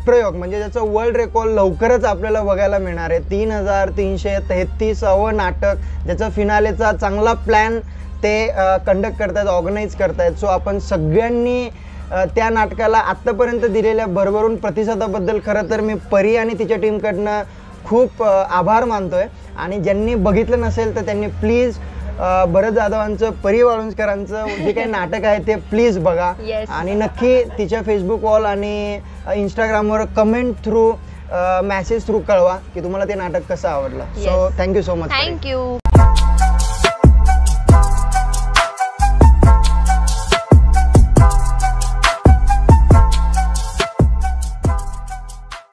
प्रयोग म्हणजे ज्याचं वर्ल्ड रेकॉर्ड लवकरच आपल्याला बघायला मिळणार आहे. 3333वं नाटक, ज्याचा फिनालेचा चांगला प्लॅन ते कंडक्ट करतायत, ऑर्गनाईज करतायत. सो आपण सगळ्यांनी त्या नाटकाला आत्तापर्यंत दिलेल्या भरभरून प्रतिसादाबद्दल खरं तर मी परी आणि तिच्या टीमकडनं खूप आभार मानतोय. आणि ज्यांनी बघितलं नसेल तर त्यांनी प्लीज भरत जाधवांचं, परी वाळुंजकरांचं जे काही नाटक आहे ते प्लीज बघा. आणि नक्की तिच्या फेसबुक वॉल आणि इंस्टाग्रामवर कमेंट थ्रू, मेसेज थ्रू कळवा की तुम्हाला ते नाटक कसं आवडलं. So thank you so much. Thank you.